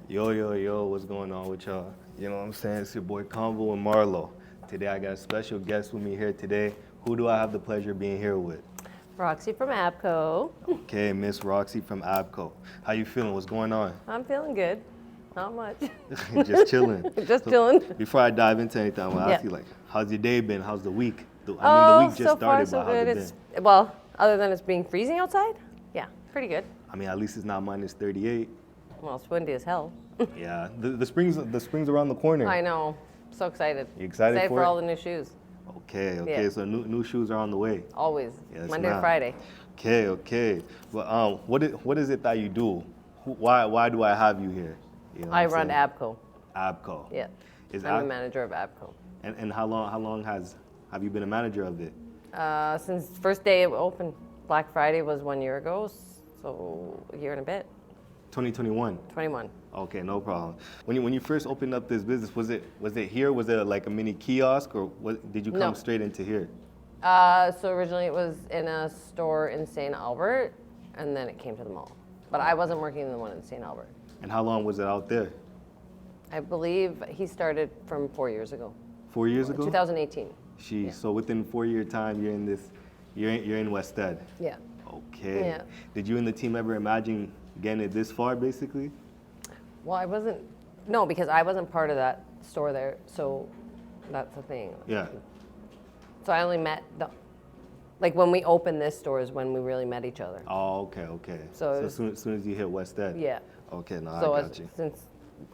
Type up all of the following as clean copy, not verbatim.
Yo, what's going on with y'all? You know what I'm saying? It's your boy Convo and Marlo. Today I got a special guest with me here today. Who do I have the pleasure of being here with? Roxy from ABCO. Okay, Miss Roxy from ABCO. How you feeling? What's going on? I'm feeling good. Not much. Just chilling. Just chilling. Before I dive into anything, I want to Yeah. ask you, like, how's your day been? How's the week? The week just so far started, so but how's good. it been? Well, other than it's being freezing outside, yeah, pretty good. I mean, at least it's not minus 38. Well, it's windy as hell. Yeah, the spring's around the corner. I know. So excited. You excited for it? all the new shoes. Okay, Yeah. so new shoes are on the way. Always. Yes, Monday to ma'am. Friday. Okay. Well, what is it that you do? Why do I have you here? You know what I I'm run saying? ABCO. ABCO. Yeah. Is I'm a Ab- manager of ABCO. and how long have you been a manager of it? Since first day it opened. Black Friday was 1 year ago, so a year and a bit. 2021. 21. Okay, no problem. When you first opened up this business, was it here? Was it like a mini kiosk, or did you come No. straight into here? So originally it was in a store in St. Albert, and then it came to the mall. But I wasn't working in the one in St. Albert. And how long was it out there? I believe he started from 4 years ago. 4 years ago. 2018. Sheesh. Yeah. So within 4 year time, you're in West Ed. Yeah. Okay. Yeah. Did you and the team ever imagine getting it this far, basically? Well, no, because I wasn't part of that store there, so that's the thing. Yeah. So I only met like when we opened this store is when we really met each other. Oh, okay. So it as soon as you hit West Ed. Yeah. Okay, no, So I got you. since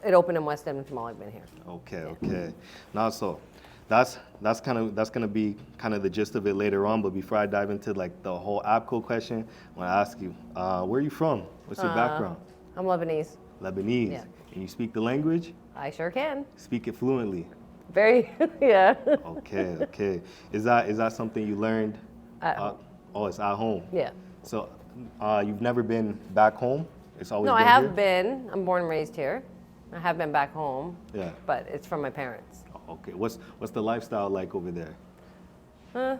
it opened in West Edmonton Mall, I've been here. Okay. Now, so that's gonna be kind of the gist of it later on. But before I dive into like the whole ABCO question, I want to ask you, where are you from? What's your background? I'm Lebanese. Lebanese. Yeah. And you speak the language? I sure can. Speak it fluently. Very, yeah. Okay. Is that something you learned? At home. Oh, it's at home. Yeah. So, you've never been back home? It's always No, been I have here? been. I'm born and raised here. I have been back home. Yeah. But it's from my parents. Okay. What's the lifestyle like over there?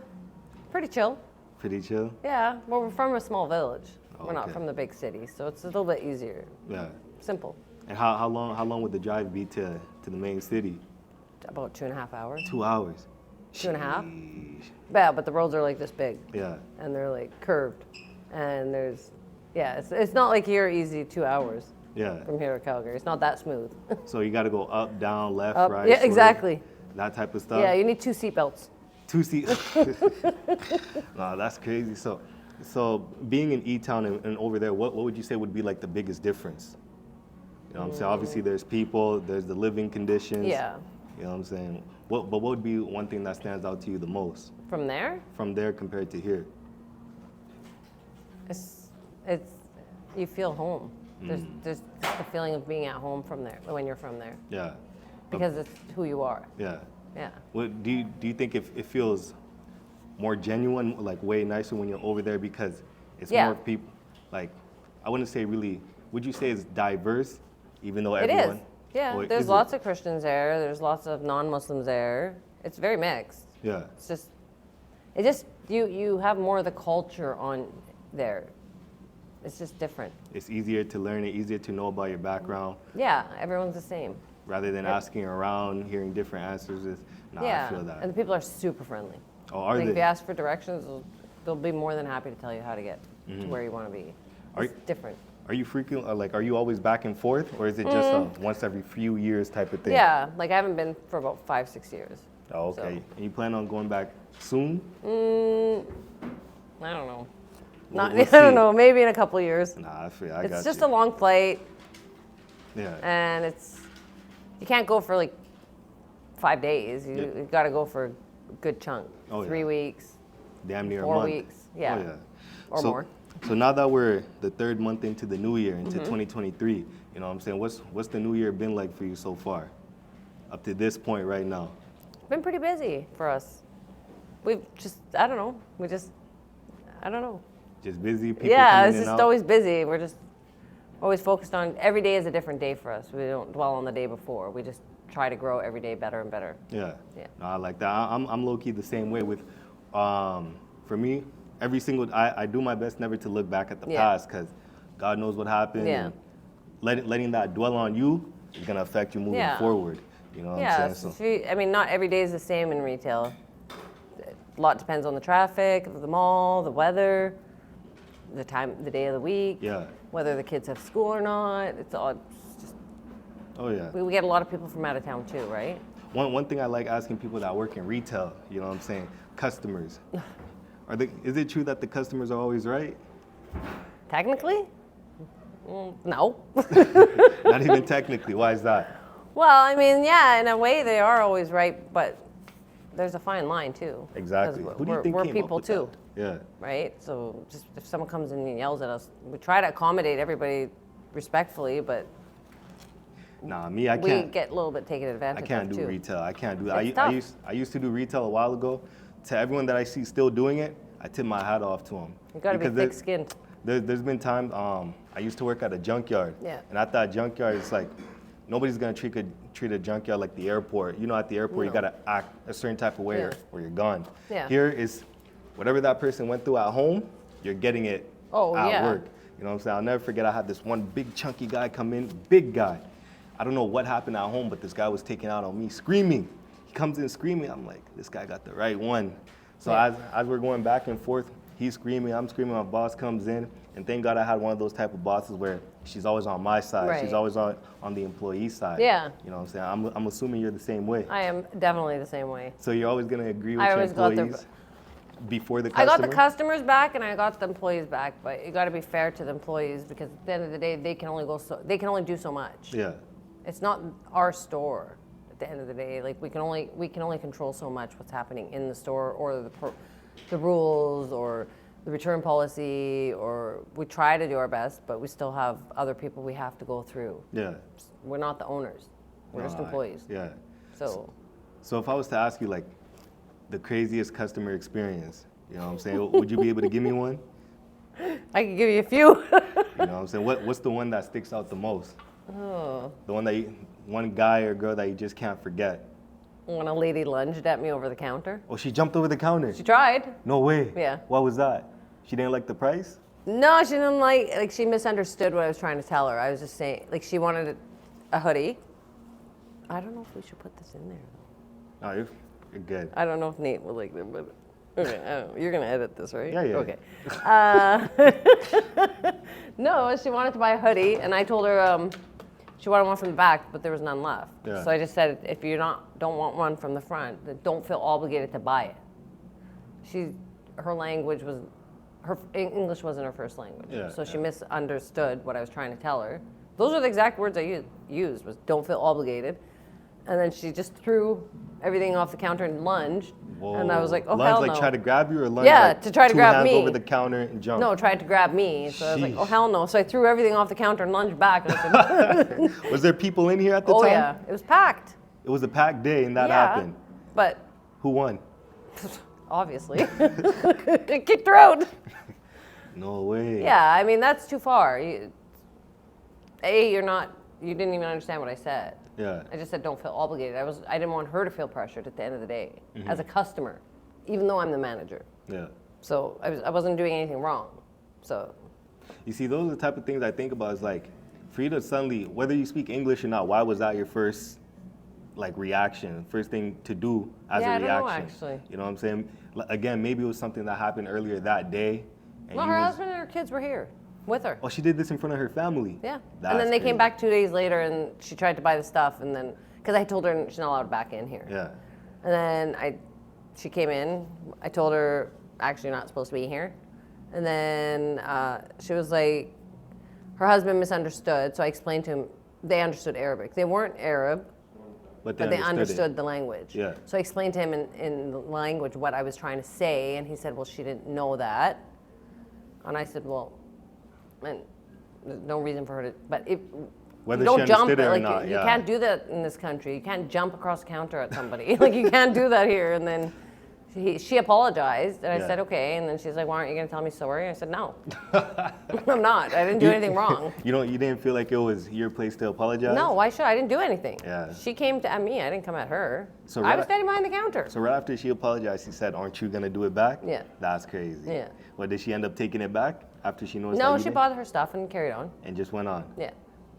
Pretty chill. Pretty chill? Yeah. Well, we're from a small village. We're not Okay. from the big city, so it's a little bit easier. Yeah. Simple. And how long would the drive be to the main city? About 2.5 hours. 2 hours. 2.5? Sheesh. Yeah, but the roads are like this big. Yeah. And they're like curved. And it's not like here easy 2 hours Yeah. from here to Calgary. It's not that smooth. So you got to go up, down, left, Up- right. yeah, sort of, exactly. that type of stuff. Yeah, you need 2 seatbelts. 2 seats. No, that's crazy. So being in E-Town and over there, what would you say would be like the biggest difference? You know what I'm saying? Obviously there's people, there's the living conditions. Yeah. You know what I'm saying? But what would be one thing that stands out to you the most From there, from there compared to here? it's you feel home. There's the feeling of being at home from there when you're from there Yeah. because it's who you are. Yeah. Yeah. What do you think it feels more genuine, like way nicer when you're over there because it's Yeah. more people? Like, I wouldn't say really. Would you say it's diverse, even though It everyone? is. Yeah. Or There's is it? lots of Christians there. There's lots of non-Muslims there. It's very mixed. Yeah. It just you have more of the culture on there. It's just different. It's easier to learn it, easier to know about your background, Yeah, everyone's the same. rather than asking around, hearing different answers. I Yeah, feel that. and the people are super friendly. Oh, are Like if they? you ask for directions, they'll be more than happy to tell you how to get to where you want to be. Are It's different. Are you frequent? Are you always back and forth, or is it just a once every few years type of thing? Yeah, like I haven't been for about 5-6 years. Oh, okay. So- And you plan on going back soon? I don't know. We'll I see. don't know. Maybe in a couple years. Nah, I feel. I got It's just you. a long flight, Yeah. and you can't go for like 5 days. You got to go for a good chunk. Oh, yeah. 3 weeks, Damn near 4 a month. weeks. Yeah. Oh, yeah. Or So- more. So now that we're the third month into the new year, into Mm-hmm. 2023, you know what I'm saying? What's the new year been like for you so far? Up to this point right now. It's been pretty busy for us. We've just, I don't know. I don't know. Just busy people Yeah, coming it's in just and out? always busy. We're just always focused on, every day is a different day for us. We don't dwell on the day before. We just try to grow every day better and better. Yeah. Yeah. No, I like that. I'm low key the same way with, for me, I do my best never to look back at the Yeah. past because God knows what happened. Yeah. And letting that dwell on you is gonna affect you moving Yeah. forward. You know what Yeah, I'm saying? so I mean, not every day is the same in retail. A lot depends on the traffic, the mall, the weather, the day of the week, Yeah. whether the kids have school or not. It's just, Oh yeah. we get a lot of people from out of town too, right? One thing I like asking people that work in retail, you know what I'm saying? Customers. Is it true that the customers are always right? Technically? No. Not even technically. Why is that? Well, I mean, yeah, in a way they are always right, but there's a fine line too. Exactly. 'Cause Who do you think we're came people up with too, that? Yeah. right? So just if someone comes in and yells at us, we try to accommodate everybody respectfully, but Nah, me, I we can't. get a little bit taken advantage I can't of do too. retail. I can't do that. It's I tough. used to do retail a while ago. To everyone that I see still doing it, I tip my hat off to them. You gotta be thick-skinned. There's been times I used to work at a junkyard. Yeah. And at that junkyard, it's like nobody's gonna treat a junkyard like the airport. You know, at the airport, you No. gotta act a certain type of way Yeah. or you're gone. Yeah. Here is whatever that person went through at home, you're getting it at Yeah. work. You know what I'm saying? I'll never forget. I had this one big chunky guy come in, big guy. I don't know what happened at home, but this guy was taking out on me, screaming. He comes in screaming. I'm like, this guy got the right one. So Yeah. as we're going back and forth, he's screaming, I'm screaming, my boss comes in. And thank God I had one of those type of bosses where she's always on my side. Right. She's always on the employee side. Yeah. You know what I'm saying? I'm assuming you're the same way. I am definitely the same way. So you're always going to agree with I your always got the- employees before the I customer? got the customers back and I got the employees back, but you got to be fair to the employees because at the end of the day, they can only do so much. Yeah. It's not our store. At the end of the day, like we can only control so much what's happening in the store or the rules or the return policy, or we try to do our best, but we still have other people we have to go through. Yeah. We're not the owners. We're just employees. Yeah. So if I was to ask you like the craziest customer experience, you know what I'm saying? Would you be able to give me one? I can give you a few. You know what I'm saying? What's the one that sticks out the most? Oh. The one guy or girl that you just can't forget. When a lady lunged at me over the counter. Oh, she jumped over the counter. She tried. No way. Yeah. What was that? She didn't like the price? No, she didn't like she misunderstood what I was trying to tell her. I was just saying, like she wanted a hoodie. I don't know if we should put this in there though. No, you're good. I don't know if Nate will like them, but okay, I don't know. You're gonna edit this, right? Yeah. Okay. No, she wanted to buy a hoodie, and I told her she wanted one from the back, but there was none left. Yeah. So I just said, if you don't want one from the front, then don't feel obligated to buy it. Her language was, English wasn't her first language, Yeah, so she yeah. misunderstood what I was trying to tell her. Those are the exact words I used was don't feel obligated. And then she just threw everything off the counter and lunged. Whoa. And I was like, oh, lunge, hell like no. try to grab you or lunge Yeah, like to try to two grab hands me. over the counter and jump? No, tried to grab me. So I was like, oh, Sheesh. hell no. So I threw everything off the counter and lunged back. And I said, Was there people in here at the oh, time? yeah. It was packed. It was a packed day and that Yeah, happened. But Who won? obviously, I kicked her out. No way. Yeah, I mean, that's too far. You didn't even understand what I said. Yeah. I just said don't feel obligated. I didn't want her to feel pressured at the end of the day Mm-hmm. as a customer, even though I'm the manager. Yeah. So I wasn't doing anything wrong. So You see, those are the type of things I think about is like, for you to suddenly, whether you speak English or not, why was that your first reaction, first thing to do as Yeah, a I don't know, reaction? actually. You know what I'm saying? Again, maybe it was something that happened earlier that day. And well, you her was- husband and her kids were here with her. Oh, she did this in front of her family. Yeah. That's and then they crazy. came back 2 days later and she tried to buy the stuff and then, because I told her she's not allowed back in here. Yeah. And then she came in, I told her, actually you're not supposed to be here. And then she was like, her husband misunderstood, so I explained to him, they understood Arabic. They weren't Arab, But but they understood it. the language. Yeah. So I explained to him in the language what I was trying to say, and he said, well, she didn't know that. And I said, well, and there's no reason for her to, but if Whether you don't she jump, understood it or like not, you yeah. can't do that in this country. You can't jump across the counter at somebody. Like you can't do that here. And then she apologized, and I Yeah. said, okay. And then she's like, why aren't you going to tell me sorry? I said, no, I'm not. I didn't do anything wrong. You didn't feel like it was your place to apologize? No, why should I? I didn't do anything. Yeah. She came at me. I didn't come at her. So I right- was standing behind the counter. So right after she apologized, she said, aren't you going to do it back? Yeah. That's crazy. Yeah. Well, did she end up taking it back after she noticed that No, you she did? bought her stuff and carried on. And just went on? Yeah.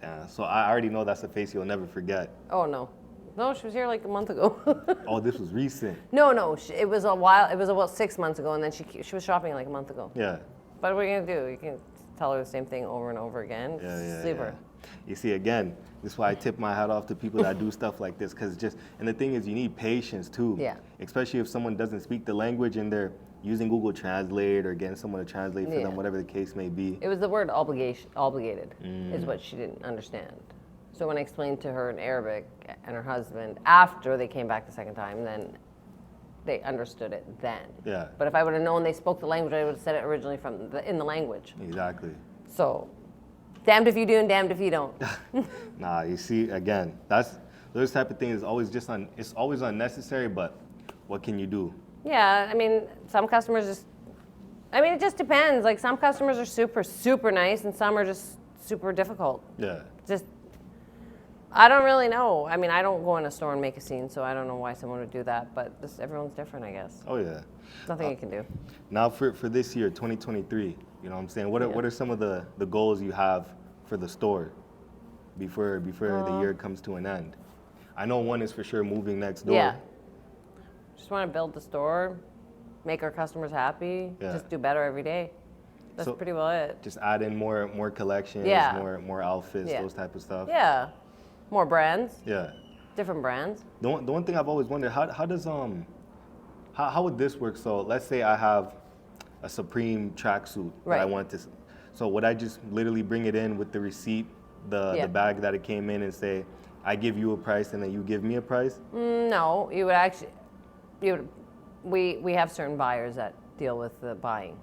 Yeah, so I already know that's a face you'll never forget. Oh no. No, she was here like a month ago. Oh, this was recent. No, it was a while. It was about 6 months ago, and then she was shopping like a month ago. Yeah. But what are you gonna do? You can tell her the same thing over and over again. Sleep her. You see, again, this is why I tip my hat off to people that do stuff like this, because and the thing is, you need patience too. Yeah. Especially if someone doesn't speak the language and they're using Google Translate or getting someone to translate for them, whatever the case may be. It was the word obligated, is what she didn't understand. So when I explained to her in Arabic and her husband after they came back the second time, then they understood it then. Yeah. But if I would have known they spoke the language, I would have said it originally in the language. Exactly. So, damned if you do and damned if you don't. Nah, you see, again, those type of things is always it's always unnecessary, but what can you do? Yeah, I mean, some customers it just depends. Like some customers are super, super nice and some are just super difficult. Yeah. I don't really know. I mean, I don't go in a store and make a scene, so I don't know why someone would do that, but everyone's different, I guess. Oh, yeah. Nothing you can do. Now for this year, 2023, you know what I'm saying? What are some of the goals you have for the store before the year comes to an end? I know one is for sure moving next door. Yeah. Just want to build the store, make our customers happy, just do better every day. That's pretty well it. Just add in more collections, more outfits, those type of stuff. Yeah. More brands. Yeah. Different brands. The one thing I've always wondered, how does how would this work? So let's say I have a Supreme tracksuit that I want to. So would I just literally bring it in with the receipt, the bag that it came in, and say, I give you a price and then you give me a price? No, you would we have certain buyers that deal with the buying.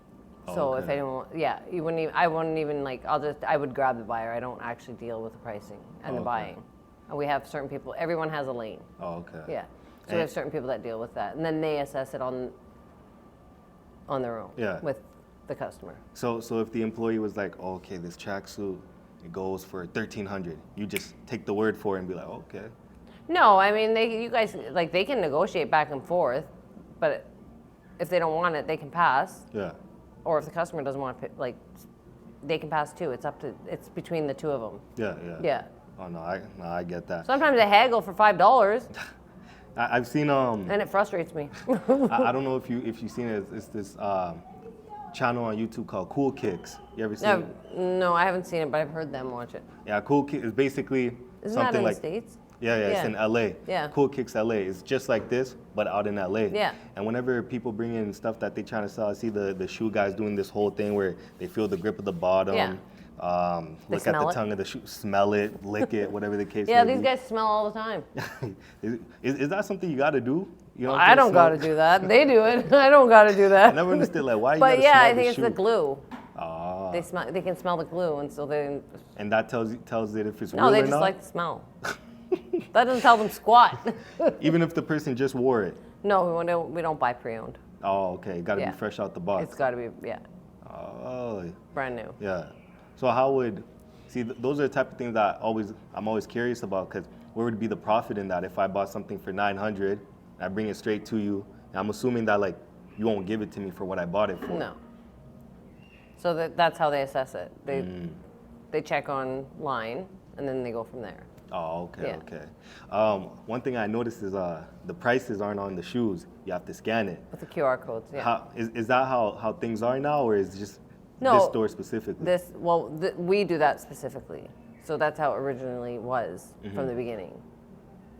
So if anyone, you wouldn't even, I wouldn't even I would grab the buyer. I don't actually deal with the pricing and the buying. And we have certain people, everyone has a lane. Oh, okay. Yeah. So we have certain people that deal with that. And then they assess it on their own with the customer. So if the employee was like, oh, okay, this tracksuit, it goes for $1,300, you just take the word for it and be like, oh, okay. No, I mean, you guys, they can negotiate back and forth, but if they don't want it, they can pass. Yeah. Or if the customer doesn't want to, they can pass too. It's between the two of them. Yeah. Oh no, I get that. Sometimes they haggle for $5. I've seen and it frustrates me. I don't know if you've seen it. It's this channel on YouTube called Cool Kicks. You ever seen it? No, I haven't seen it, but I've heard them watch it. Yeah, Cool Kicks is basically Isn't something that in like the States? Yeah, it's in LA. Yeah. Cool Kicks LA. It's just like this, but out in LA. Yeah. And whenever people bring in stuff that they trying to sell, I see the shoe guys doing this whole thing where they feel the grip of the bottom. Yeah. Look at the tongue of the shoe, smell it, lick it, whatever the case Yeah, may these be. guys smell all the time. Is that something you got to do? You know, I don't got to do that. They do it. I don't got to do that. I never understood why you But gotta yeah, smell I think the it's shoe. the glue. Ah. They can smell the glue, and so they. And that tells it if it's real No, they or just not? like the smell. That doesn't tell them squat. Even if the person just wore it? No, we don't buy pre-owned. Oh, okay. Got to be fresh out the box. It's got to be, Oh. brand new. Yeah. So how would, those are the type of things that I'm always curious about, because where would be the profit in that if I bought something for $900, I bring it straight to you, and I'm assuming that you won't give it to me for what I bought it for. No. So that's how they assess it. They check online, and then they go from there. Oh, okay, okay. One thing I noticed is the prices aren't on the shoes. You have to scan it. With the QR codes, yeah. Is that how things are now, or is it just No, this store specifically? We do that specifically. So that's how it originally was from the beginning.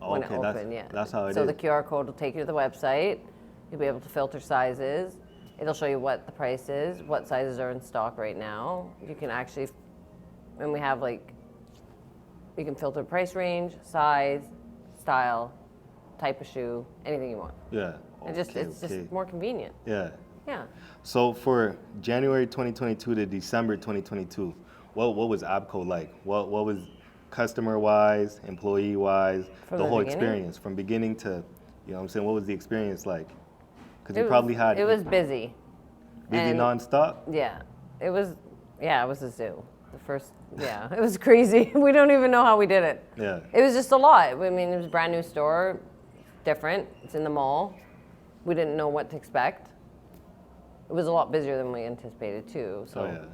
Oh, when okay, it opened, that's how it is. So the QR code will take you to the website. You'll be able to filter sizes. It'll show you what the price is, what sizes are in stock right now. You can actually, and we have you can filter price range, size, style, type of shoe, anything you want. Yeah. It's just more convenient. Yeah. Yeah. So for January 2022 to December 2022, what was ABCO like? What was customer-wise, employee-wise, the whole experience from beginning to, you know what I'm saying, what was the experience like? Because you probably had... It was busy. Busy nonstop? Yeah. It was a zoo. It was crazy. We don't even know how we did it. Yeah. It was just a lot. I mean, it was a brand new store, different. It's in the mall. We didn't know what to expect. It was a lot busier than we anticipated too. So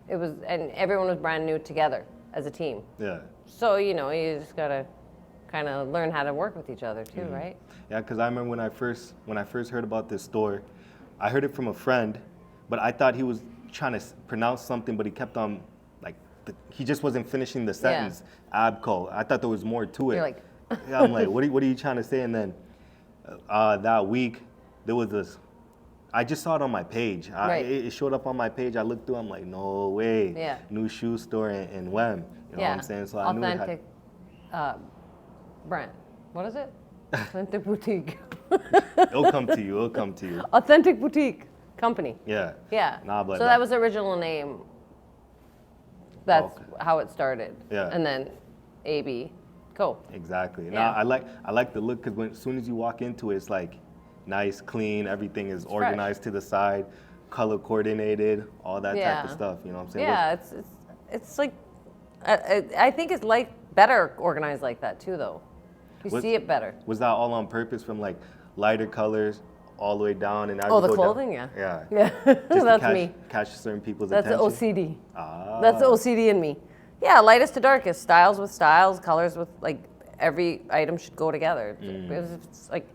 it was, and everyone was brand new together. as a team. Yeah. So, you know, you just gotta kind of learn how to work with each other too, right? Yeah, because I remember when I first heard about this store, I heard it from a friend, but I thought he was trying to pronounce something, but he kept on like he just wasn't finishing the sentence. Abco. I thought there was more to it. You're like, yeah, I'm like, what are you trying to say? And then that week there was this. I just saw it on my page. Right. It showed up on my page. I looked through. I'm like, no way. Yeah. New shoe store in WEM. You know what I'm saying? So I knew it had, authentic brand. What is it? Authentic boutique. it'll come to you. It'll come to you. Authentic boutique company. Yeah. Yeah. Nah, but so that was the original name. That's Okay. how it started. Yeah. And then ABCO. Exactly. Yeah. Now I like the look because as soon as you walk into it, it's like nice, clean. Everything is It's organized to the side, color coordinated, all that type of Yeah. stuff. You know what I'm saying? Yeah, it's like I think it's like better organized like that too, though. You Was- see it better. Was that all on purpose from like lighter colors all the way down and as Oh, you the go down- clothing, yeah. Yeah. Yeah, Just to that's catch certain people's That's the attention. OCD. Ah. That's the OCD in me. Yeah, lightest to darkest, styles with styles, colors with like every item should go together. If it's like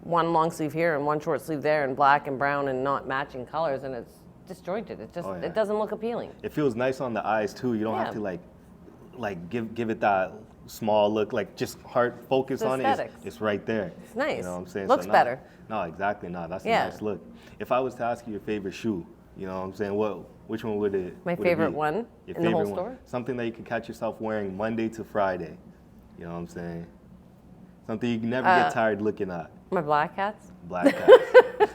one long sleeve here and one short sleeve there and black and brown and not matching colors and it's disjointed. It just Oh, yeah. it doesn't look appealing. It feels nice on the eyes too. You don't have Yeah. to like give it that small look, like just heart focus It's on it. aesthetics. It's right there. It's nice. You know what I'm saying? Looks no, better. No, exactly. No, that's Yeah. a nice look. If I was to ask you your favorite shoe, you know what I'm saying? Which one would it? My would it favorite be? one Your in the whole favorite one. store? Something that you could catch yourself wearing Monday to Friday. You know what I'm saying? Something you can never get tired looking at. My black hats, Black cats.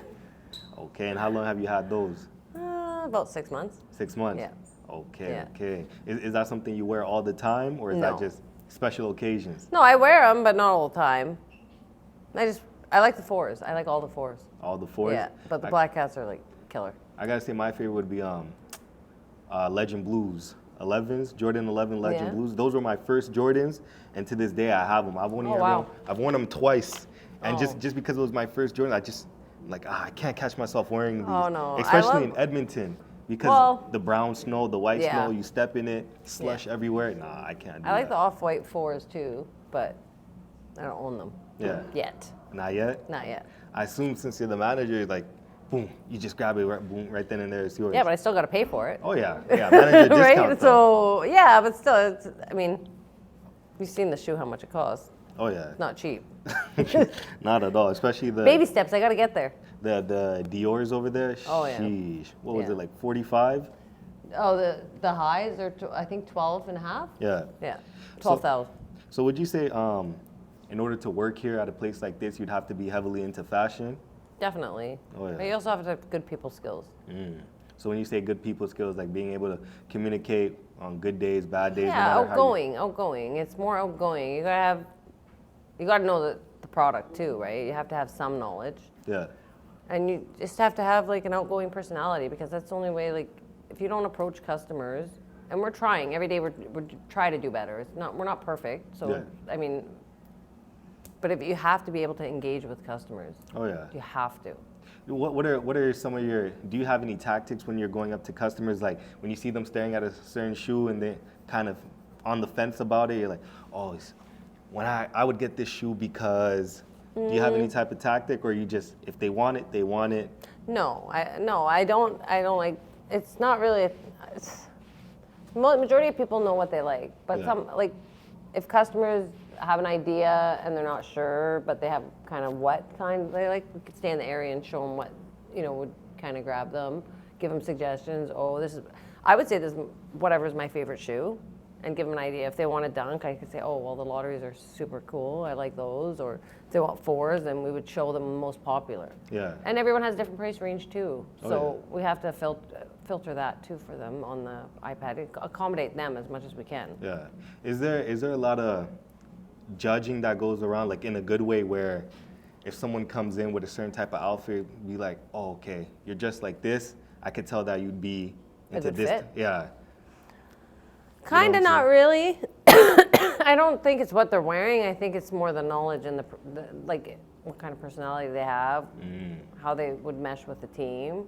Okay, and how long have you had those? about 6 months. 6 months. Yeah. Okay. Yeah. Okay. Is that something you wear all the time, or is No. that just special occasions? No, I wear them, but not all the time. I like the fours. I like all the fours. All the fours. Yeah, but the black hats are like killer. I gotta say, my favorite would be Legend Blues. 11s, Jordan 11 Legend Yeah. Blues. Those were my first Jordans, and to this day I have them. I've only Oh, ever wow. I've worn them twice, and Oh. just because it was my first Jordan, I just like I can't catch myself wearing these. Oh, no. I Especially love- in Edmonton, because Well, the brown snow, the white yeah. snow, you step in it, slush everywhere. Nah, I can't do I like the that. off-white fours too, but I don't own them. Yeah. Yet. Not yet. Not yet. I assume since you're the manager, like, boom, you just grab it, right, boom, right then and there, it's yours. Yeah, but I still got to pay for it. Oh yeah, yeah, manager discount. Right? though. So, yeah, but still, I mean, you've seen the shoe, how much it costs. Oh yeah. It's not cheap. Not at all, especially the Baby steps, I got to get there. the Dior's over there. Oh, yeah. Sheesh. What was Yeah. it, like 45? Oh, the highs are, I think, 12 and a half? Yeah. Yeah, 12,000. So would you say, in order to work here at a place like this, you'd have to be heavily into fashion? Definitely. Oh, yeah. But you also have to have good people skills. So when you say good people skills, like being able to communicate on good days, bad days, no Yeah, matter how outgoing. It's more outgoing. You gotta know the product too, right? You have to have some knowledge. Yeah. And you just have to have like an outgoing personality because that's the only way, like, if you don't approach customers, and we're trying, every day we're trying to do better. We're not perfect, so, Yeah. I mean, but if you have to be able to engage with customers, Oh yeah. you have to. What are some of your, do you have any tactics when you're going up to customers, like when you see them staring at a certain shoe and they kind of on the fence about it, you're like, oh, when I would get this shoe because, do you have any type of tactic, or you just, if they want it, they want it? No, I don't like, it's not really, majority of people know what they like, but Yeah. some, like, if customers have an idea and they're not sure, but they have kind of what kind they like, we could stay in the area and show them what, would kind of grab them, give them suggestions. Oh, I would say this, whatever is my favorite shoe, and give them an idea. If they want a dunk, I could say, oh, well, the lotteries are super cool. I like those. Or if they want fours, then we would show them the most popular. Yeah. And everyone has a different price range too. Oh, So we have to filter that too for them on the iPad, accommodate them as much as we can. Yeah. Is there a lot of judging that goes around, like in a good way, where if someone comes in with a certain type of outfit, be like, oh, okay, you're just like this, I could tell that you'd be into good this. fit? Yeah. Kind of what I'm not really. I don't think it's what they're wearing. I think it's more the knowledge and the like what kind of personality they have, how they would mesh with the team.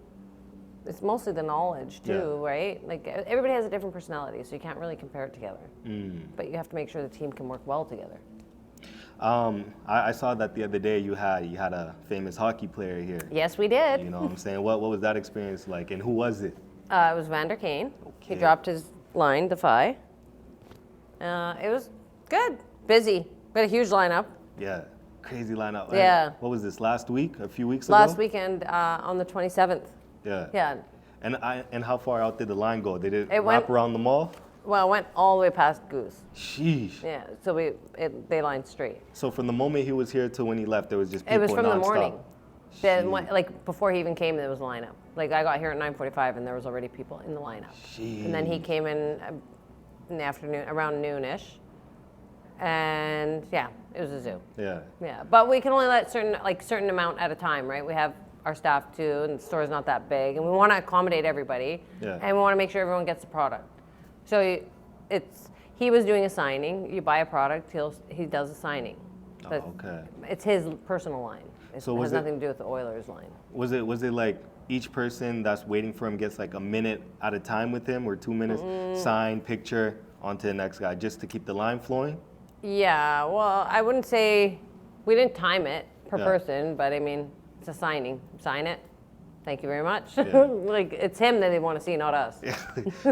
it's mostly the knowledge too, right? Like everybody has a different personality, so you can't really compare it together. But you have to make sure the team can work well together. I saw that the other day you had a famous hockey player here. Yes, we did. You know what I'm saying? What was that experience like, and who was it? It was Evander Kane. He Okay. dropped his line, defy. It was good, busy. We had a huge lineup. Yeah, crazy lineup. Yeah. What was this, last week? A few weeks ago? Last weekend on the 27th. Yeah. Yeah. And how far out did the line go? Did it It wrap went- around the mall? Well, it went all the way past Goose. Sheesh. Yeah, so they lined straight. So from the moment he was here to when he left, there was just people It was from the nonstop. morning. Then, Jeez. like before he even came, there was a lineup. Like I got here at 9:45, and there was already people in the lineup. And then he came in the afternoon, around noonish, and yeah, it was a zoo. Yeah. Yeah, but we can only let certain amount at a time, right? We have our staff too, and the store's not that big, and we want to accommodate everybody, Yeah. and we want to make sure everyone gets the product. So he was doing a signing. You buy a product, he does a signing. Oh, okay. It's his personal line. It So has was it- nothing to do with the Oilers line. Was it like each person that's waiting for him gets like a minute at a time with him, or 2 minutes, sign, picture, on to the next guy, just to keep the line flowing? Yeah, well, I wouldn't say we didn't time it per Yeah. person, but I mean, it's a signing. Sign it. Thank you very much. Yeah. Like it's him that they want to see, not us.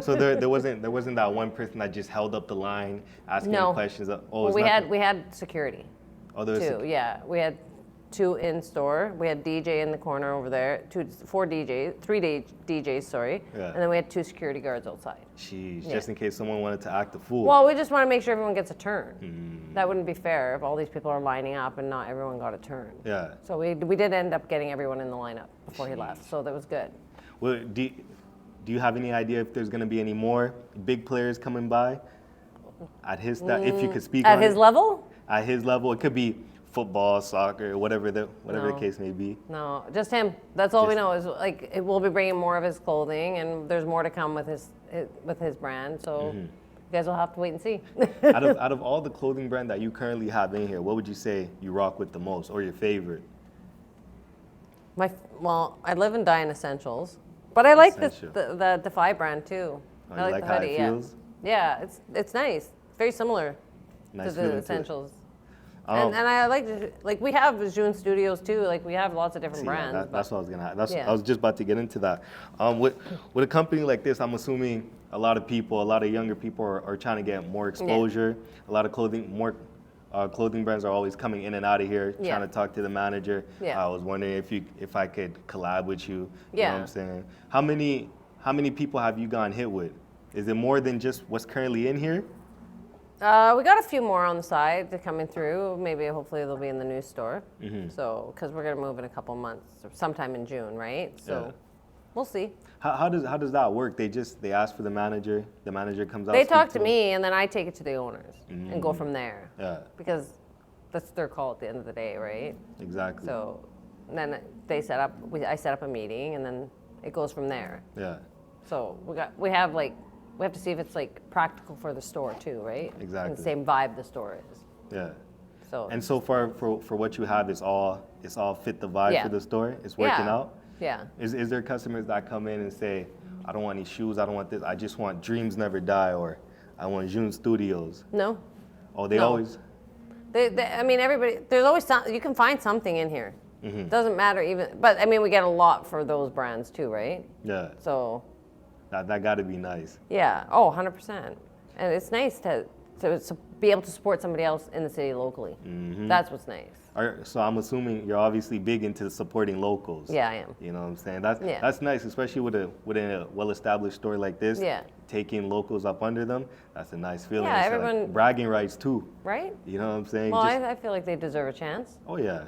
So there wasn't that one person that just held up the line asking No. questions. Oh, Well, it's we nothing. had security Oh, there was too. Yeah, we had 2 in store. We had DJ in the corner over there. 3 DJs, sorry. Yeah. And then we had 2 security guards outside. Jeez, Yeah. just in case someone wanted to act a fool. Well, we just want to make sure everyone gets a turn. That wouldn't be fair if all these people are lining up and not everyone got a turn. Yeah. So we did end up getting everyone in the lineup before he left, so that was good. Well, do you have any idea if there's going to be any more big players coming by at his if you could speak At on his it? level? At his level, it could be football, soccer, whatever the No. case may be. No, just him. That's all we Just- know is like we'll be bringing more of his clothing, and there's more to come with his brand. So you guys will have to wait and see. out of all the clothing brand that you currently have in here, what would you say you rock with the most, or your favorite? Well, I live and die in essentials, but I like Essential. the Defy brand too. Oh, I you like like the how it hoodie. feels? Yeah, it's nice. Very similar Nice to feeling the to it. essentials. Um, And I like we have June Studios too. Like we have lots of different See, yeah, brands. that's what I was gonna. Yeah. I was just about to get into that. With a company like this, I'm assuming a lot of younger people are trying to get more exposure. A lot of clothing brands are always coming in and out of here, Yeah. trying to talk to the manager. Yeah. I was wondering if I could collab with you. You know Yeah. what I'm saying? How many people have you gone hit with? Is it more than just what's currently in here? We got a few more on the side that coming through. Maybe hopefully they'll be in the new store. Mm-hmm. So because we're gonna move in a couple months, or sometime in June, right? So Yeah. we'll see. How does that work? They ask for the manager. The manager comes out. They speak talk to them? me, and then I take it to the owners and go from there. Yeah, Because that's their call at the end of the day, right? exactly. So then they set up. I set up a meeting, and then it goes from there. Yeah, So we have to see if it's like practical for the store too, right? Exactly. And the same vibe the store is. yeah. So And so far, for what you have, it's all fit the vibe Yeah. for the store. It's working Yeah. out. Yeah. Is there customers that come in and say, I don't want any shoes, I don't want this, I just want Dreams Never Die, or I want June Studios? No. Oh, they No. always. I mean, everybody. There's always you can find something in here. Mm-hmm. Doesn't matter even. But I mean, we get a lot for those brands too, right? Yeah, So that got to be nice. yeah. Oh, 100%. And it's nice to be able to support somebody else in the city locally. Mm-hmm. That's what's nice. So I'm assuming you're obviously big into supporting locals. Yeah, I am. You know what I'm saying? Yeah. That's nice, especially with a well-established store like this. Yeah. Taking locals up under them, that's a nice feeling. Yeah, It's like everyone- bragging rights too. Right? You know what I'm saying? Well, Just- I feel like they deserve a chance. oh yeah.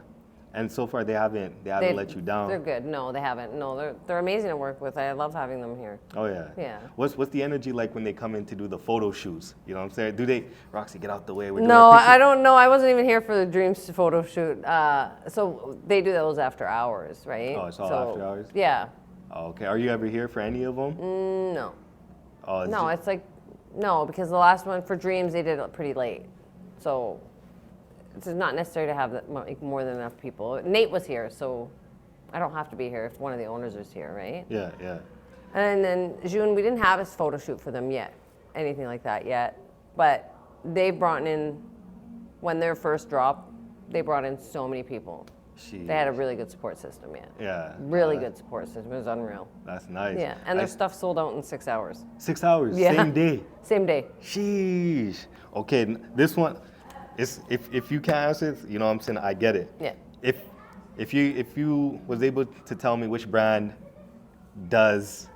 And so far they haven't let you down. They're good. No, they haven't. No, they're amazing to work with. I love having them here. Oh yeah. Yeah. What's the energy like when they come in to do the photo shoots? You know what I'm saying? Do they, Roxy, get out the way? We're doing No, a picture." I don't know. I wasn't even here for the Dreams photo shoot. So they do those after hours, right? Oh, it's all So, after hours? Yeah. Oh, okay. Are you ever here for any of them? No. Oh, it's No, ju- it's like, no, because the last one for Dreams, they did it pretty late. So it's not necessary to have like more than enough people. Nate was here, so I don't have to be here if one of the owners is here, right? yeah, yeah. And then June, we didn't have a photo shoot for them yet, anything like that yet. But they brought in, when their first drop, they brought in so many people. Jeez. They had a really good support system, yeah. Yeah. Really good support system. It was unreal. That's nice. Yeah, and their stuff sold out in 6 hours. 6 hours, Yeah. same day. Same day. Sheesh. Okay, this one, is if you can't answer it, you know what I'm saying, I get it. Yeah. If you was able to tell me which brand does.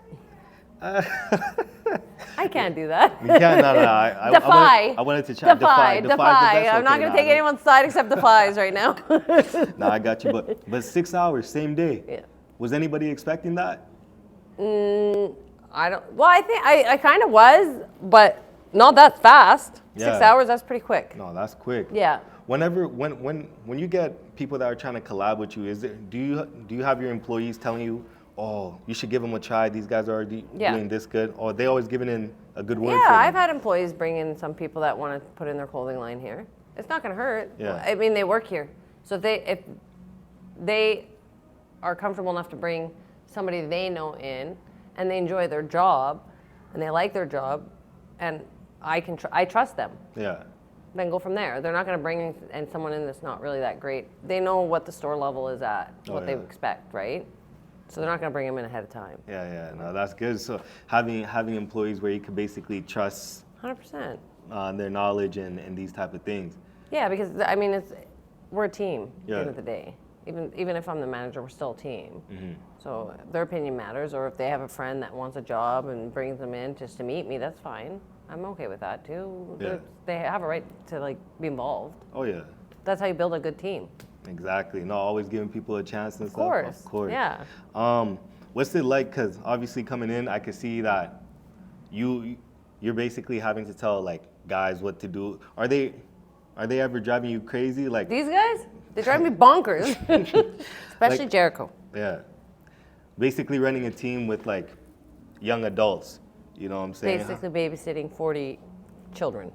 I can't do that. You can't. No. I wanted to try. Defy. I'm not going to take anyone. anyone's side except Defy's right now. No, I got you. But 6 hours, same day. Yeah. Was anybody expecting that? I don't. Well, I think I kind of was, but not that fast. Yeah. 6 hours. That's pretty quick. No, that's quick. Yeah. When you get people that are trying to collab with you, do you have your employees telling you, oh, you should give them a try, these guys are already doing this good, or they always giving in a good word for Yeah, them? I've had employees bring in some people that want to put in their clothing line here. It's not going to hurt. Yeah. I mean, they work here, so if they are comfortable enough to bring somebody they know in, and they enjoy their job, and they like their job, and I trust them. Yeah. Then go from there. They're not going to bring someone in that's not really that great. They know what the store level is at, what they expect, right? So they're not going to bring them in ahead of time. Yeah. No, that's good. So having employees where you can basically trust 100%. Their knowledge and these type of things. Yeah, because I mean, we're a team at the Yeah. end of the day. Even if I'm the manager, we're still a team. Mm-hmm. So their opinion matters. Or if they have a friend that wants a job and brings them in just to meet me, that's fine. I'm okay with that too. Yeah. They have a right to be involved. Oh yeah. That's how you build a good team. Exactly. No, always giving people a chance and Of stuff. course. Of course. Yeah. What's it like? Because obviously coming in, I could see that you're basically having to tell guys what to do. Are they ever driving you crazy? These guys, they drive me bonkers. Especially Jericho. Yeah. Basically running a team with young adults. You know what I'm saying? Basically babysitting 40 children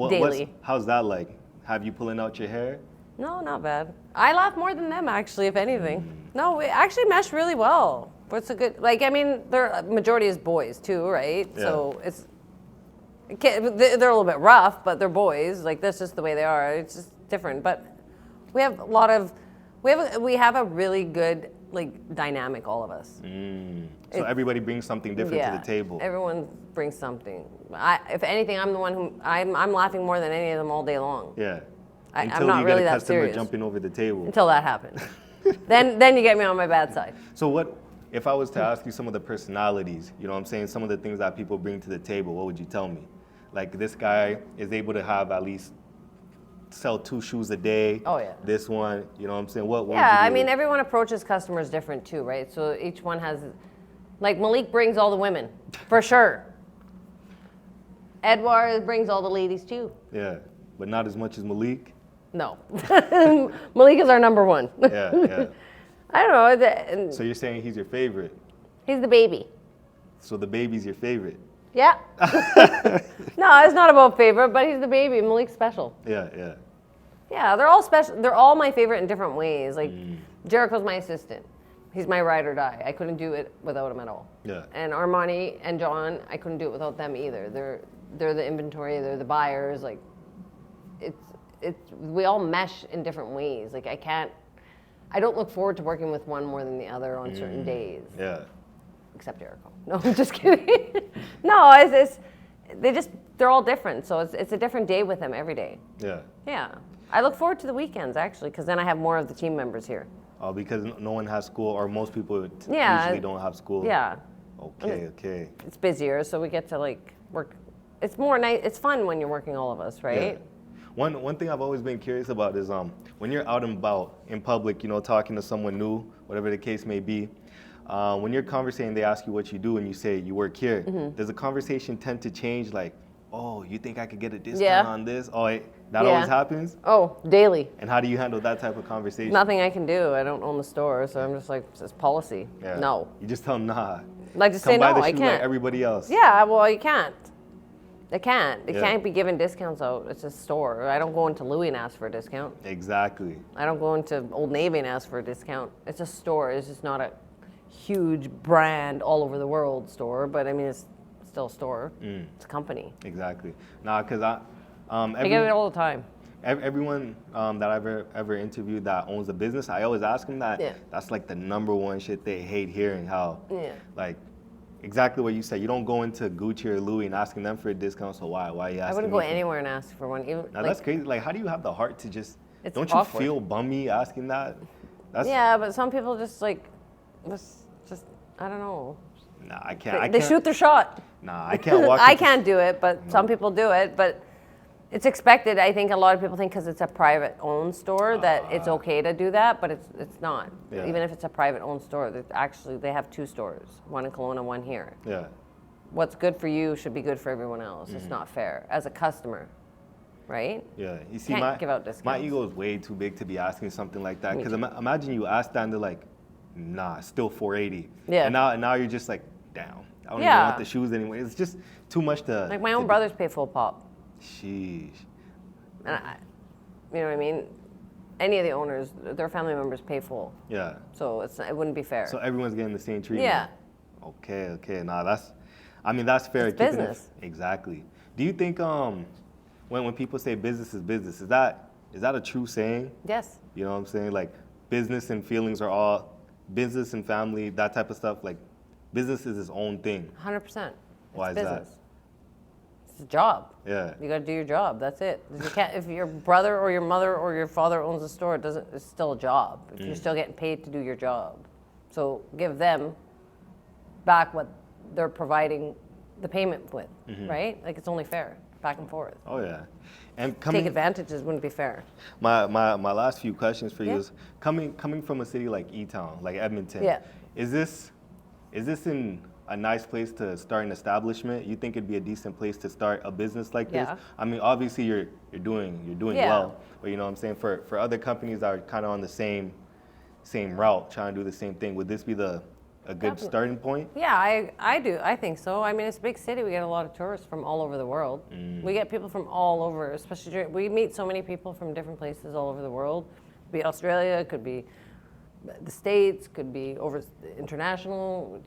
daily. How's that like? Have you pulling out your hair? No, not bad. I laugh more than them, actually, if anything. No, we actually mesh really well. What's a good, their majority is boys too, right? Yeah. So they're a little bit rough, but they're boys. That's just the way they are. It's just different. But we have we have a really good dynamic, all of us. So everybody brings something different to the table. Everyone brings something. If anything, I'm the one who I'm laughing more than any of them all day long. Yeah. I'm not really that serious. Until you get a customer jumping over the table. Until that happens. then you get me on my bad side. So what, if I was to ask you some of the personalities, you know what I'm saying, some of the things that people bring to the table, what would you tell me? This guy is able to have at least sell 2 shoes a day. Oh, yeah. This one, you know what I'm saying? What would Yeah, you I do? mean, everyone approaches customers different too, right? So each one has, Malik brings all the women, for sure. Edward brings all the ladies too. Yeah, but not as much as Malik. No. Malik is our number one. Yeah. I don't know. So you're saying he's your favorite? He's the baby. So the baby's your favorite? Yeah. No, it's not about favorite, but he's the baby. Malik's special. Yeah. Yeah, they're all special. They're all my favorite in different ways. Jericho's my assistant. He's my ride or die. I couldn't do it without him at all. Yeah. And Armani and John, I couldn't do it without them either. They're the inventory. They're the buyers. We all mesh in different ways. I don't look forward to working with one more than the other on certain days. Yeah. Except Jericho. No, I'm just kidding. No, they're all different. So it's a different day with them every day. Yeah. Yeah. I look forward to the weekends, actually, because then I have more of the team members here. Oh, because no one has school, or most people Yeah. usually don't have school. Yeah. Okay. It's busier, so we get to work. It's more nice. It's fun when you're working all of us, right? Yeah. One thing I've always been curious about is when you're out and about in public, talking to someone new, whatever the case may be, when you're conversating, they ask you what you do and you say you work here. Mm-hmm. Does the conversation tend to change oh, you think I could get a discount on this? Oh, that always happens? Oh, daily. And how do you handle that type of conversation? Nothing I can do. I don't own the store, so I'm just it's policy. Yeah. No. You just tell them, nah. Just say no, I Come can't. like everybody else. Yeah, well, you can't. They can't. They Yeah. can't be giving discounts out. It's a store. I don't go into Louis and ask for a discount. Exactly. I don't go into Old Navy and ask for a discount. It's a store. It's just not a huge brand all over the world store, but I mean, it's still a store. It's a company. Exactly. Nah, because I get it all the time. everyone that I've ever interviewed that owns a business, I always ask them that. Yeah. That's like the number one shit they hate hearing. How, Yeah. like, exactly what you said. You don't go into Gucci or Louis and asking them for a discount. So why are you asking? I wouldn't me go for- anywhere and ask for one. Even Now like, that's crazy. Like, how do you have the heart to just? It's Don't you awkward. feel bummy asking that? That's yeah, but some people just like, just I don't know. Nah, I can't. They shoot their shot. Nah, I can't walk. I into- can't do it, but some people do it. But it's expected. I think a lot of people think because it's a private-owned store that it's okay to do that, but it's not. Yeah. Even if it's a private-owned store, they have 2 stores, one in Kelowna, one here. Yeah. What's good for you should be good for everyone else. It's not fair as a customer, right? Yeah, you see, Can't give out my discounts. ego is way too big to be asking something like that. Me Because imagine you ask that and they're like, nah, still 480. Yeah. And now you're just like, damn, I don't even Yeah. want the shoes anymore. It's just too much to. Like my own brothers pay full pop. Sheesh. And you know what I mean? Any of the owners, their family members pay full. Yeah. So it wouldn't be fair. So everyone's getting the same treatment. Yeah. Okay. Nah, that's fair. It's Keeping it- business. Exactly. Do you think when people say business, is that a true saying? Yes. You know what I'm saying? Like business and feelings are all business and family, that type of stuff. Like business is its own thing. 100%. Why is It's that? business. It's a job. Yeah. You got to do your job. That's it. You can't, if your brother or your mother or your father owns a store, it's still a job. If you're still getting paid to do your job. So give them back what they're providing the payment with, right? Like it's only fair, back and forth. Oh yeah. And Take coming advantages wouldn't be fair. my last few questions for you Yeah. is coming from a city like E-Town, like Edmonton. Yeah. Is this in a nice place to start an establishment? You think it'd be a decent place to start a business like this? Yeah. I mean, obviously you're doing Yeah. well, but you know what I'm saying, for other companies that are kind of on the same route, trying to do the same thing, would this be a good Definitely. starting point? Yeah, I do. I think so. I mean, it's a big city. We get a lot of tourists from all over the world. We get people from all over, especially we meet so many people from different places all over the world. Could be Australia, could be the States, could be over international.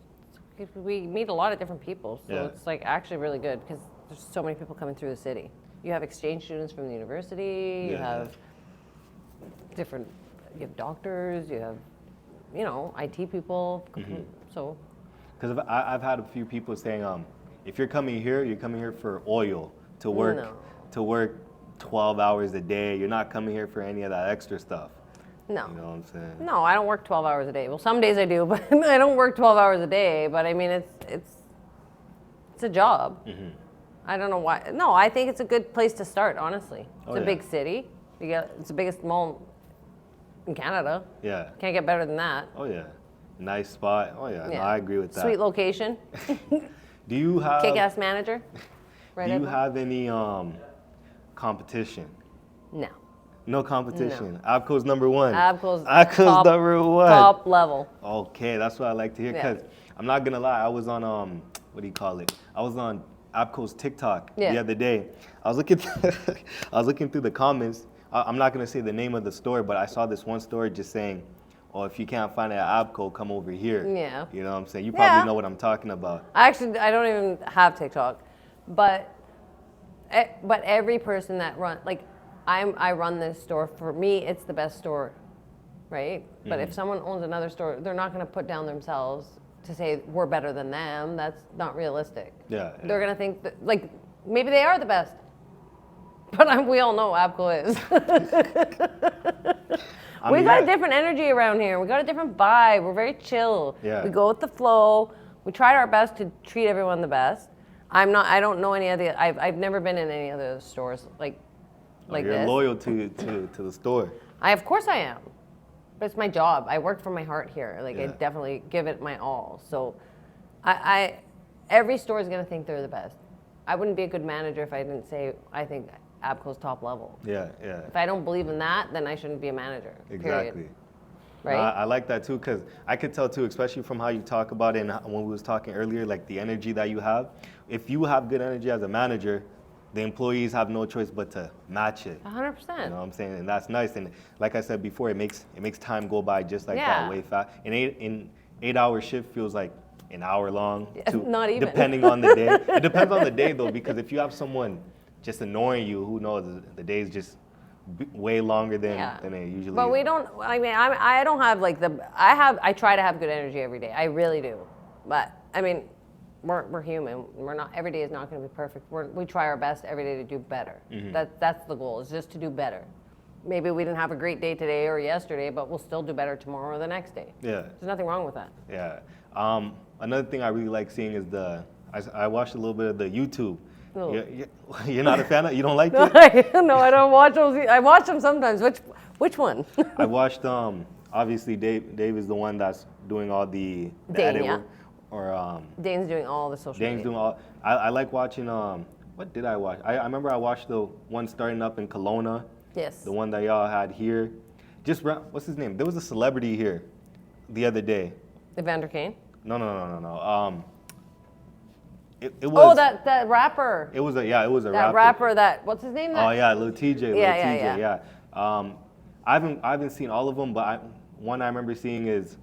We meet a lot of different people, so Yeah. it's like actually really good because there's so many people coming through the city. You have exchange students from the university. You Yeah. have you have doctors. You have, IT people. So Because I've had a few people saying, if you're coming here for oil to work No. to work 12 hours a day. You're not coming here for any of that extra stuff. no. You know what I'm saying? No, I don't work 12 hours a day. Well, some days I do, but I don't work 12 hours a day. But I mean, it's a job. I don't know why. No, I think it's a good place to start. Honestly, it's Oh, a yeah. big city. It's the biggest mall in Canada. Yeah. Can't get better than that. Oh yeah. Nice spot. Oh yeah. No, Yeah. I agree with that. Sweet location. Do you have Kick-ass manager. Right. Do you Edmond? have any competition? No. No competition. Abco's number one. Abco's Abco's number one. Top level. Okay, that's what I like to hear. Yeah. Cause I'm not gonna lie, I was on what do you call it? I was on Abco's TikTok Yeah. the other day. I was looking, I was looking through the comments. I'm not gonna say the name of the store, but I saw this one story just saying, "Oh, if you can't find it at Abco, come over here." Yeah. You know what I'm saying? You probably Yeah. know what I'm talking about. I don't even have TikTok, but every person that I run this store. For me, it's the best store, right? But if someone owns another store, they're not going to put down themselves to say we're better than them. That's not realistic. Yeah. They're going to think that, maybe they are the best, but we all know Abco is. I We mean, got yeah. a different energy around here. We got a different vibe. We're very chill. Yeah. We go with the flow. We tried our best to treat everyone the best. I don't know any other. I've never been in any other stores like You're this. loyal to the store. Of course I am, but it's my job. I work from my heart here. I Yeah. definitely give it my all. So, every store is gonna think they're the best. I wouldn't be a good manager if I didn't say I think Abco's top level. Yeah, yeah. If I don't believe in that, then I shouldn't be a manager. Exactly. Period. No, Right? I like that too, because I could tell too, especially from how you talk about it and when we was talking earlier, like the energy that you have. If you have good energy as a manager, the employees have no choice but to match it. 100%. You know what I'm saying? And that's nice. And like I said before, it makes time go by just like Yeah. that, way fast. And 8-hour shift feels like an hour long. Not even. Depending on the day. It depends on the day though, because if you have someone just annoying you, who knows, the day is just way longer than it usually But is. we don't, I mean, I don't have like I try to have good energy every day. I really do. But I mean, we're human. We're not, every day is not going to be perfect. We try our best every day to do better. That's the goal, is just to do better. Maybe we didn't have a great day today or yesterday, but we'll still do better tomorrow or the next day. Yeah. There's nothing wrong with that. Yeah. Another thing I really like seeing is I watched a little bit of the YouTube. Oh. You're not a fan of, you don't like it? No, I don't watch those. I watch them sometimes. Which one? I watched, obviously Dave is the one that's doing all the Dane, edit yeah. work. Or Dane's doing all the social Dane's media. doing all, I like watching, what did I watch? I remember I watched the one starting up in Kelowna. Yes. The one that y'all had here. What's his name? There was a celebrity here the other day. Evander Kane? No. It was. Oh, that rapper. It was a rapper. That rapper, what's his name? Oh yeah, Lil TJ. Yeah. I haven't seen all of them, but one I remember seeing is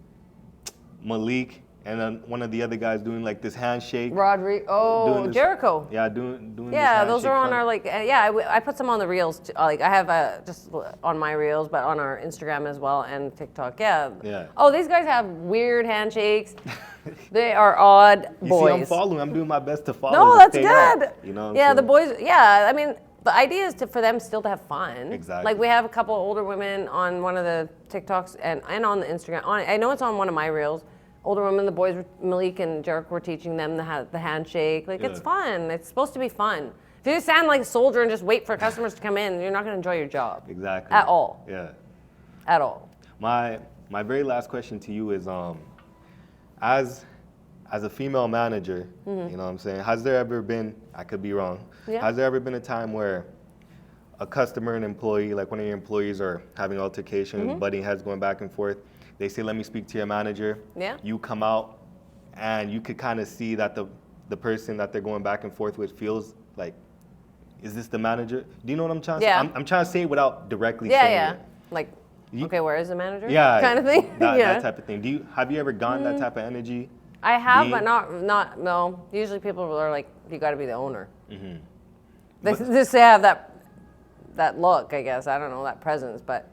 Malik, and then one of the other guys doing like this handshake. Jericho. Yeah, doing. Yeah, this those are on handshake our like. I put some on the reels. Like I have just on my reels, but on our Instagram as well and TikTok. Yeah. Yeah. Oh, these guys have weird handshakes. They are odd boys. See, I'm following. I'm doing my best to follow. No, to that's stay good. up, you know. Yeah, the boys. Yeah, I mean, the idea is for them still to have fun. Exactly. Like we have a couple older women on one of the TikToks and on the Instagram. I know it's on one of my reels. Older women, the boys, Malik and Jericho were teaching them the handshake. Like it's fun. It's supposed to be fun. If you stand like a soldier and just wait for customers to come in, you're not going to enjoy your job. Exactly. At all. Yeah. At all. My very last question to you is, as a female manager, you know what I'm saying, has there ever been, I could be wrong, has there ever been a time where a customer and employee, like one of your employees are having altercations, butting heads, going back and forth, they say, let me speak to your manager. Yeah. You come out and you could kind of see that the person that they're going back and forth with feels like, is this the manager? Do you know what I'm trying to say? I'm trying to say it without directly saying it. Like, okay, where is the manager? Yeah. Kind of thing. That type of thing. Have you ever gotten that type of energy? I have, but not, no. Usually people are like, you got to be the owner. They have that look, I guess. I don't know, that presence, but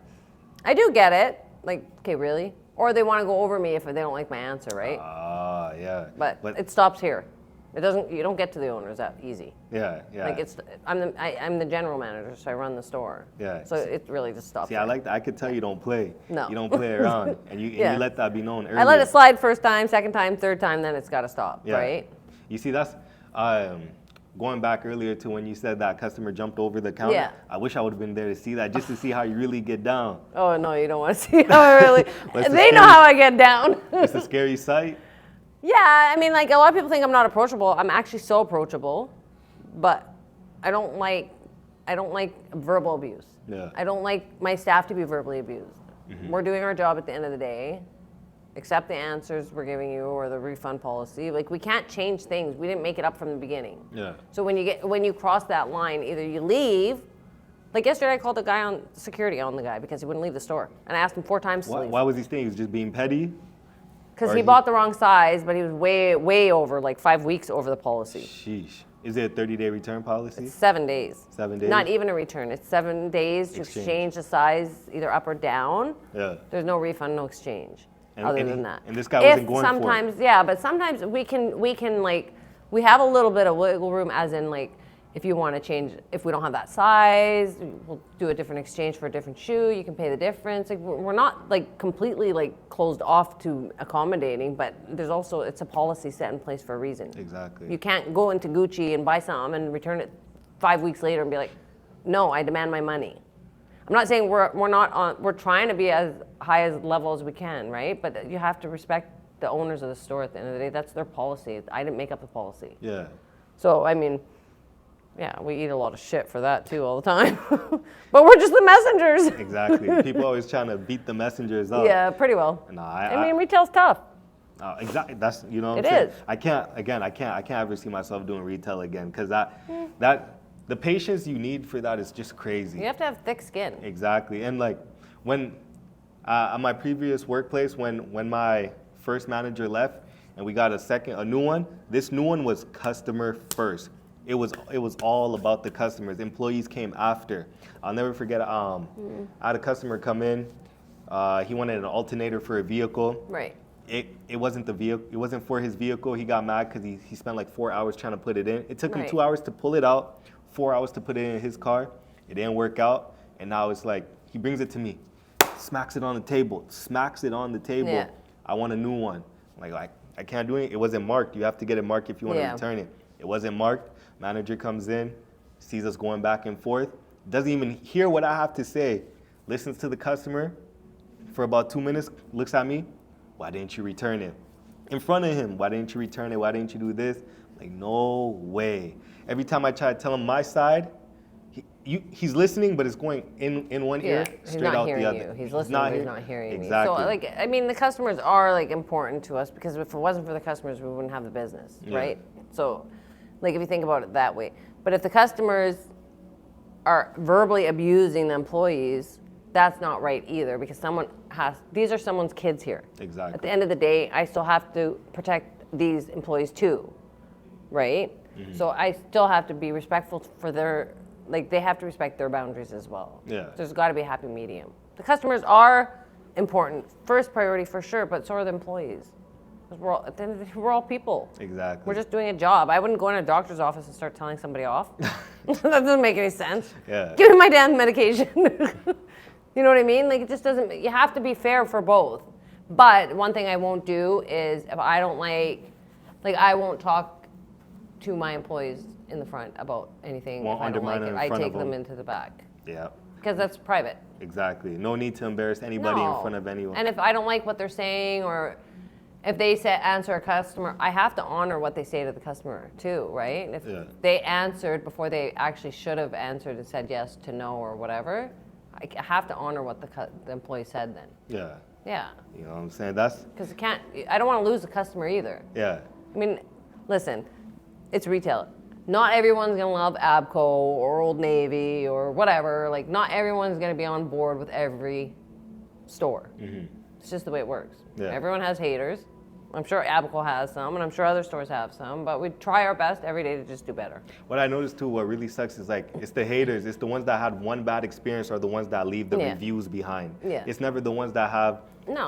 I do get it. Like, okay, really? Or they want to go over me if they don't like my answer, right? Yeah. But it stops here. It doesn't. You don't get to the owners that easy. Yeah. Like I'm the general manager, so I run the store. Yeah. So it really just stops. See, I like that. I could tell you don't play. No. You don't play around, and you let that be known early. I let it slide first time, second time, third time, then it's got to stop, right? You see, that's going back earlier to when you said that customer jumped over the counter. Yeah. I wish I would have been there to see that, just to see how you really get down. Oh no, you don't want to see how I really. They know scary- how I get down. It's a scary sight. Yeah, I mean, like a lot of people think I'm not approachable. I'm actually so approachable, but I don't like verbal abuse. Yeah. I don't like my staff to be verbally abused. We're doing our job at the end of the day. Accept the answers we're giving you or the refund policy. Like we can't change things. We didn't make it up from the beginning. Yeah. So when you cross that line, either you leave. Like yesterday, I called the guy on security on the guy because he wouldn't leave the store, and I asked him 4 times to leave. Why was he staying? He was just being petty? Because he bought the wrong size, but he was way over, like 5 weeks over the policy. Sheesh. Is it a 30-day return policy? It's 7 days. 7 days? Not even a return. It's 7 days to exchange the size either up or down. Yeah. There's no refund, no exchange. And- other and than he- that. and this guy wasn't going for it. Sometimes, yeah, but sometimes we can like, we have a little bit of wiggle room as in like, if you want to change, if we don't have that size, we'll do a different exchange for a different shoe. You can pay the difference. Like we're not like completely like closed off to accommodating, but there's also, it's a policy set in place for a reason. Exactly. You can't go into Gucci and buy something and return it 5 weeks later and be like, no, I demand my money. I'm not saying we're trying to be as high as level as we can, right? But you have to respect the owners of the store at the end of the day. That's their policy. I didn't make up the policy. Yeah. So, I mean, yeah, we eat a lot of shit for that too all the time. But we're just the messengers. Exactly. People always trying to beat the messengers up. Yeah, pretty well. No, I mean, retail's tough. Exactly. That's, you know what I'm It saying? is. I can't ever see myself doing retail again because the patience you need for that is just crazy. You have to have thick skin. Exactly. And like when at my previous workplace, when my first manager left, and we got a new one. This new one was customer first. It was all about the customers. Employees came after. I'll never forget. I had a customer come in. He wanted an alternator for a vehicle. Right. It wasn't the vehicle. It wasn't for his vehicle. He got mad because he spent like 4 hours trying to put it in. It took him 2 hours to pull it out, 4 hours to put it in his car. It didn't work out, and now it's like he brings it to me, smacks it on the table, Yeah. I want a new one. Like I can't do it. It wasn't marked. You have to get it marked if you want to return it. It wasn't marked. Manager comes in, sees us going back and forth, doesn't even hear what I have to say, listens to the customer for about 2 minutes, looks at me, why didn't you return it? In front of him, why didn't you return it? Why didn't you do this? Like, no way. Every time I try to tell him my side, he's listening, but it's going in one ear, straight out the other. You. He's listening, but he's not hearing exactly. me. So, like, I mean, the customers are, like, important to us because if it wasn't for the customers, we wouldn't have the business, right? So, like, if you think about it that way. But if the customers are verbally abusing the employees, that's not right either because these are someone's kids here. Exactly. At the end of the day, I still have to protect these employees too, right? Mm-hmm. So I still have to be respectful for they have to respect their boundaries as well. Yeah. There's got to be a happy medium. The customers are important, first priority for sure, but so are the employees. Because at the end of the day, we're all people. Exactly. We're just doing a job. I wouldn't go in a doctor's office and start telling somebody off. That doesn't make any sense. Yeah. Give me my damn medication. You know what I mean? Like, it just doesn't, you have to be fair for both. But one thing I won't do is if I don't like I won't talk to my employees in the front about anything. Won't if I don't like it, I take them them into the back. Yeah. Because that's private. Exactly. No need to embarrass anybody in front of anyone. And if I don't like what they're saying or if they answer a customer, I have to honor what they say to the customer too, right? If they answered before they actually should have answered and said yes to no or whatever, I have to honor what the employee said then. Yeah. Yeah. You know what I'm saying? That's because I don't want to lose the customer either. Yeah. I mean, listen, it's retail. Not everyone's gonna love Abco or Old Navy or whatever. Like, not everyone's gonna be on board with every store. Mm-hmm. It's just the way it works. Yeah. Everyone has haters. I'm sure Abco has some, and I'm sure other stores have some, but we try our best every day to just do better. What I noticed too, what really sucks is like, it's the haters. It's the ones that had one bad experience or the ones that leave the reviews behind. Yeah. It's never the ones that have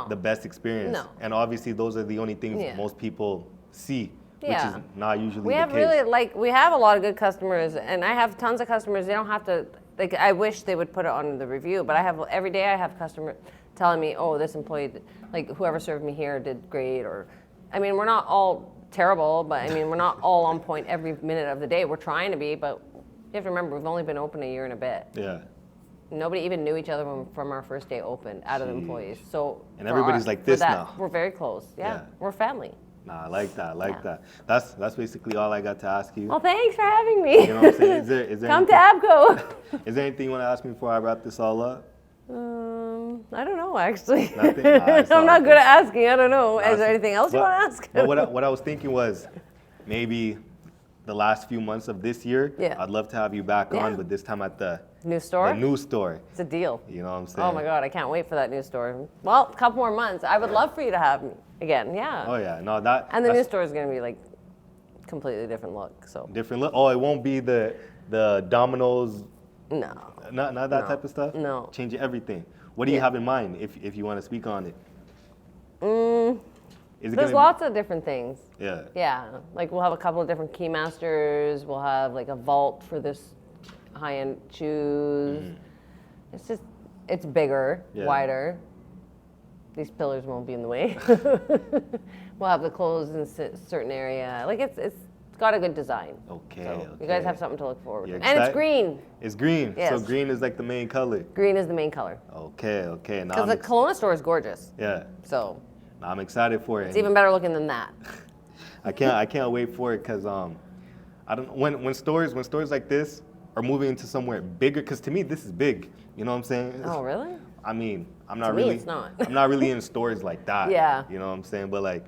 the best experience. No. And obviously those are the only things most people see, which is not usually we the have case. We have a lot of good customers, and I have tons of customers. They don't have to, I wish they would put it on the review, but every day I have customers telling me, oh, this employee, whoever served me here did great, or, I mean, we're not all terrible, but I mean, we're not all on point every minute of the day. We're trying to be, but you have to remember, we've only been open a year and a bit. Yeah. Nobody even knew each other from our first day open out of the employees. So and everybody's like this now. We're very close. Yeah. We're family. Nah, I like that. That's basically all I got to ask you. Well, thanks for having me. You know what I'm saying? Is there Come to Abco. Is there anything you want to ask me before I wrap this all up? I don't know, actually. Nothing? I'm not good at asking. I don't know. Is there anything else you want to ask? But what I was thinking was maybe the last few months of this year, I'd love to have you back on, but this time at the new store? The new store. It's a deal. You know what I'm saying? Oh my God, I can't wait for that new store. Well, a couple more months. I would love for you to have me again. Yeah. Oh yeah, no And the new store is going to be like completely different look. So. Different look. Oh, it won't be the Domino's. No. Not that type of stuff. No. Changing everything. What do you have in mind if you want to speak on it? There's lots of different things. Yeah. Yeah. Like we'll have a couple of different keymasters. We'll have like a vault for this high-end shoes. Mm-hmm. It's bigger, wider. These pillars won't be in the way. We'll have the clothes in a certain area. Like it's got a good design. Okay, so you guys have something to look forward to. And it's green. It's green. Yes. So green is like the main color. Green is the main color. Okay. Because the Kelowna store is gorgeous. Yeah. So. I'm excited for it. It's even better looking than that. I can't wait for it because I don't when stores like this are moving into somewhere bigger, because to me this is big. You know what I'm saying? Oh really? I mean, I'm not to really. Me, it's not. I'm not really in stores like that. Yeah. You know what I'm saying? But like,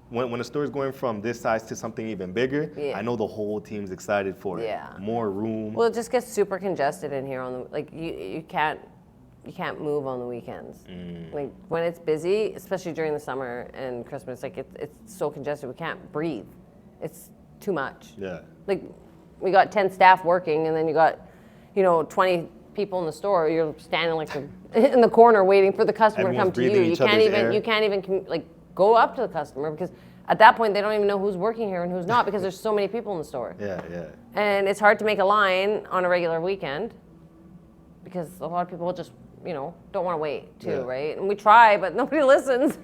when a store is going from this size to something even bigger, I know the whole team's excited for it. Yeah. More room. Well, it just gets super congested in here. You can't you can't move on the weekends. Like when it's busy, especially during the summer and Christmas, like it's so congested, we can't breathe. It's too much. Yeah. Like we got 10 staff working, and then you got, 20 people in the store. You're standing like in the corner waiting for the customer to come to you. You can't even like go up to the customer, because at that point they don't even know who's working here and who's not, because there's so many people in the store. Yeah, yeah. And it's hard to make a line on a regular weekend, because a lot of people just, don't want to wait too, right? And we try, but nobody listens.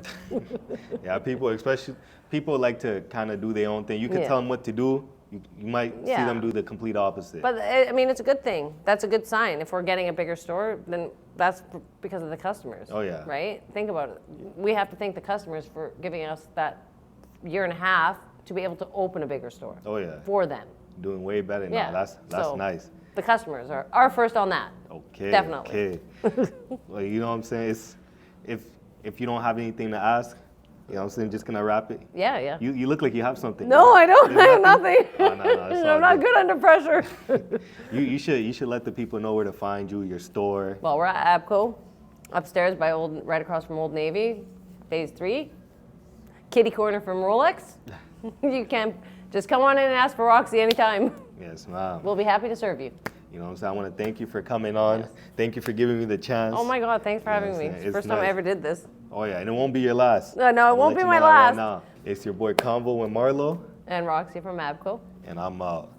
Yeah, people like to kind of do their own thing. You can tell them what to do. You might see them do the complete opposite. But I mean, it's a good thing. That's a good sign. If we're getting a bigger store, then that's because of the customers. Oh, yeah. Right? Think about it. We have to thank the customers for giving us that year and a half to be able to open a bigger store. Oh, yeah. For them. Doing way better now. Yeah. That's So, nice. The customers are first on that. Okay. Definitely. Okay. Well, you know what I'm saying? It's, if you don't have anything to ask, you know what I'm saying, just gonna wrap it. Yeah, yeah. You look like you have something. No, I don't. I have nothing. Oh, no, it's all I'm not good under pressure. You should let the people know where to find you, your store. Well, we're at ABCO, upstairs by right across from Old Navy, Phase 3. Kitty corner from Rolex. You can just come on in and ask for Roxy anytime. Yes, ma'am. We'll be happy to serve you. You know what I'm saying? I want to thank you for coming on. Yes. Thank you for giving me the chance. Oh my God, thanks for having me. It's the first time I ever did this. Oh yeah, and it won't be your last. No, it won't be my last. Right now. It's your boy Convo with Marlo. And Roxy from ABCO. And I'm out.